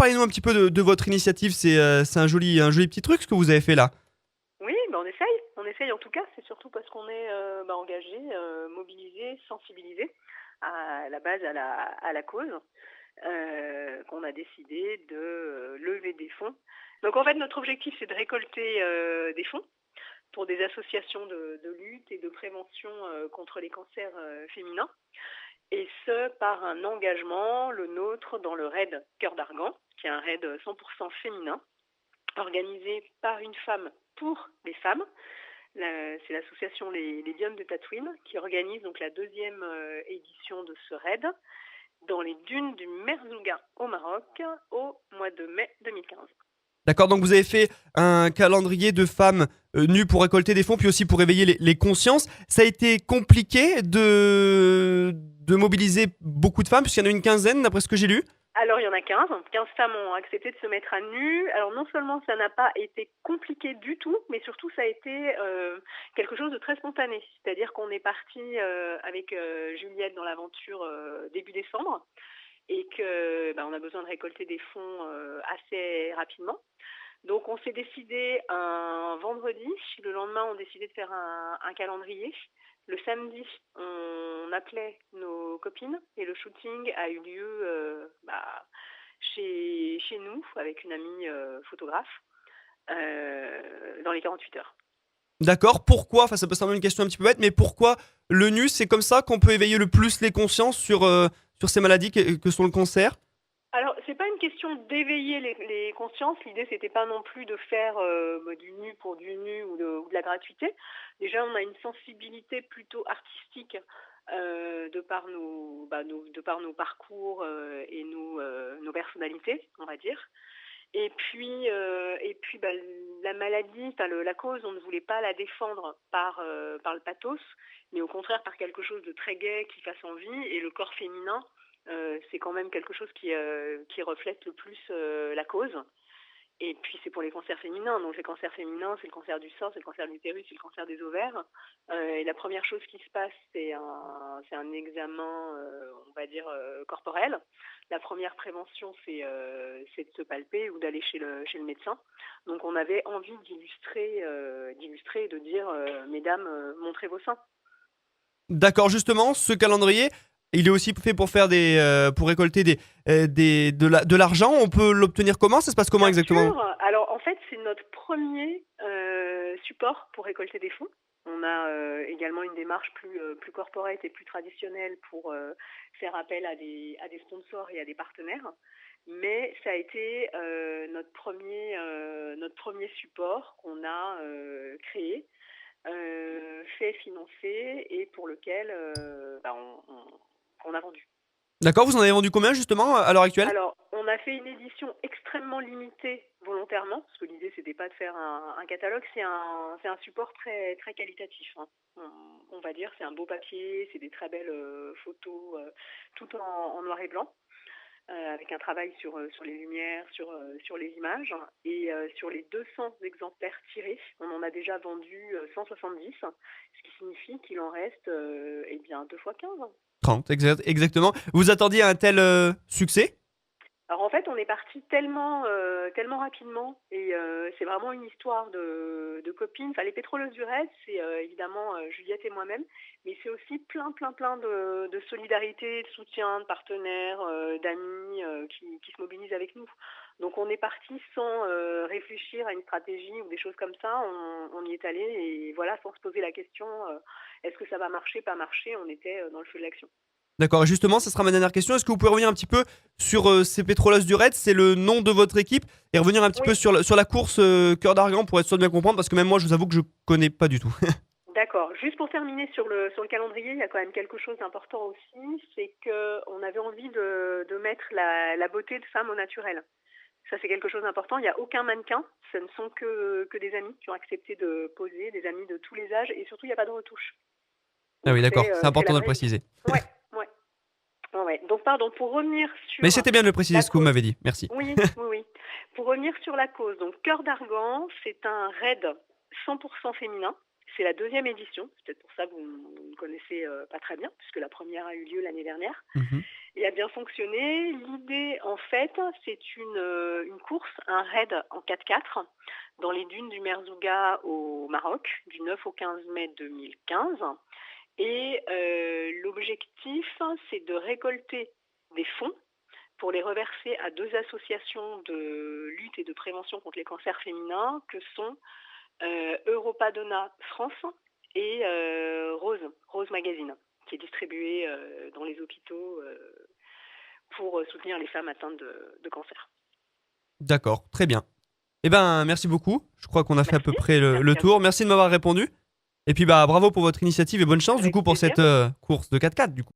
parlez-nous un petit peu de votre initiative. C'est un joli petit truc ce que vous avez fait là. Oui, on essaye en tout cas, c'est surtout parce qu'on est engagé, mobilisé, sensibilisé à la base à la cause, qu'on a décidé de lever des fonds. Donc en fait notre objectif c'est de récolter des fonds pour des associations de lutte et de prévention contre les cancers féminins, et ce par un engagement, le nôtre, dans le raid Cœur d'Argan, qui est un raid 100% féminin, organisé par une femme pour les femmes. C'est l'association Les Dionnes de Tatooine qui organise donc la deuxième édition de ce raid dans les dunes du Merzouga au Maroc au mois de mai 2015. D'accord, donc vous avez fait un calendrier de femmes nues pour récolter des fonds, puis aussi pour éveiller les consciences. Ça a été compliqué de mobiliser beaucoup de femmes, puisqu'il y en a une quinzaine, d'après ce que j'ai lu. Alors il y en a 15. 15 femmes ont accepté de se mettre à nu. Alors non seulement ça n'a pas été compliqué du tout, mais surtout ça a été quelque chose de très spontané. C'est-à-dire qu'on est parti avec Juliette dans l'aventure début décembre, et que on a besoin de récolter des fonds assez rapidement. Donc on s'est décidé un vendredi, le lendemain on a décidé de faire un calendrier. Le samedi, on appelait nos copines et le shooting a eu lieu chez nous avec une amie photographe dans les 48 heures. D'accord, pourquoi, enfin ça peut sembler une question un petit peu bête, mais pourquoi le nu, c'est comme ça qu'on peut éveiller le plus les consciences sur ces maladies que sont le cancer? Alors, c'est pas une question d'éveiller les consciences. L'idée, c'était pas non plus de faire du nu pour du nu ou de la gratuité. Déjà, on a une sensibilité plutôt artistique de par nos parcours et nos personnalités, on va dire. Et puis, la maladie, la cause, on ne voulait pas la défendre par le pathos, mais au contraire par quelque chose de très gai qui fasse envie. Et le corps féminin, c'est quand même quelque chose qui reflète le plus la cause. Et puis c'est pour les cancers féminins. Donc les cancers féminins, c'est le cancer du sein, c'est le cancer de l'utérus, c'est le cancer des ovaires. Et la première chose qui se passe, c'est un examen, on va dire, corporel. La première prévention, c'est de se palper ou d'aller chez le médecin. Donc on avait envie d'illustrer et de dire, mesdames, montrez vos seins. D'accord, justement, ce calendrier, il est aussi fait pour récolter de l'argent. On peut l'obtenir comment? Ça se passe comment Bien exactement? sûr. Alors en fait, c'est notre premier support pour récolter des fonds. On a également une démarche plus corporate et plus traditionnelle pour faire appel à des sponsors et à des partenaires. Mais ça a été notre premier support qu'on a créé, fait financer et pour lequel on a vendu. D'accord, vous en avez vendu combien justement à l'heure actuelle? Alors, on a fait une édition extrêmement limitée volontairement, parce que l'idée c'était pas de faire un catalogue, c'est un support très très qualitatif. Hein. On va dire, c'est un beau papier, c'est des très belles photos, tout en noir et blanc, avec un travail sur les lumières, sur les images, et sur les 200 exemplaires tirés, on en a déjà vendu 170, ce qui signifie qu'il en reste deux fois 15. 30, exactement. Vous attendiez un tel succès? Alors en fait, on est parti tellement rapidement, et c'est vraiment une histoire de copines. Enfin, les pétroleuses du raid, c'est évidemment Juliette et moi-même, mais c'est aussi plein de solidarité, de soutien, de partenaires, d'amis qui se mobilisent avec nous. Donc on est parti sans réfléchir à une stratégie ou des choses comme ça. On y est allé, et voilà, sans se poser la question est-ce que ça va marcher, pas marcher. On était dans le feu de l'action. D'accord, justement, ça sera ma dernière question. Est-ce que vous pouvez revenir un petit peu sur ces pétroleuses du raid? C'est le nom de votre équipe, et revenir un petit peu Oui. sur la course Cœur d'Argan pour être sûr de bien comprendre, parce que même moi, je vous avoue que je connais pas du tout. D'accord. Juste pour terminer sur le calendrier, il y a quand même quelque chose d'important aussi, c'est qu'on avait envie de mettre la beauté de femme au naturel. Ça, c'est quelque chose d'important. Il n'y a aucun mannequin. Ce ne sont que des amis qui ont accepté de poser, des amis de tous les âges, et surtout, il n'y a pas de retouche. Ah Donc, oui, d'accord, c'est c'est important la de le vraie vie. préciser. Ouais, ouais, ouais. Donc, pardon, pour revenir Mais sur c'était bien de le préciser la ce que vous cause. m'avez dit. Merci. Oui, oui, oui. Pour revenir sur la cause, donc Cœur d'Argan, c'est un raid 100% féminin. C'est la deuxième édition, c'est peut-être pour ça que vous ne connaissez pas très bien, puisque la première a eu lieu l'année dernière, Mhm. et a bien fonctionné. L'idée, en fait, c'est une course, un raid en 4x4 dans les dunes du Merzouga au Maroc, du 9 au 15 mai 2015. Et l'objectif, c'est de récolter des fonds pour les reverser à 2 associations de lutte et de prévention contre les cancers féminins que sont Europadonna France et Rose Magazine, qui est distribué dans les hôpitaux pour soutenir les femmes atteintes de cancer. D'accord, très bien. Eh ben, merci beaucoup. Je crois qu'on a fait à peu Merci. près le Merci à tour. vous. Merci de m'avoir répondu. Et puis, bah, bravo pour votre initiative et bonne chance, du Avec coup, pour plaisir. cette course de 4x4, du coup.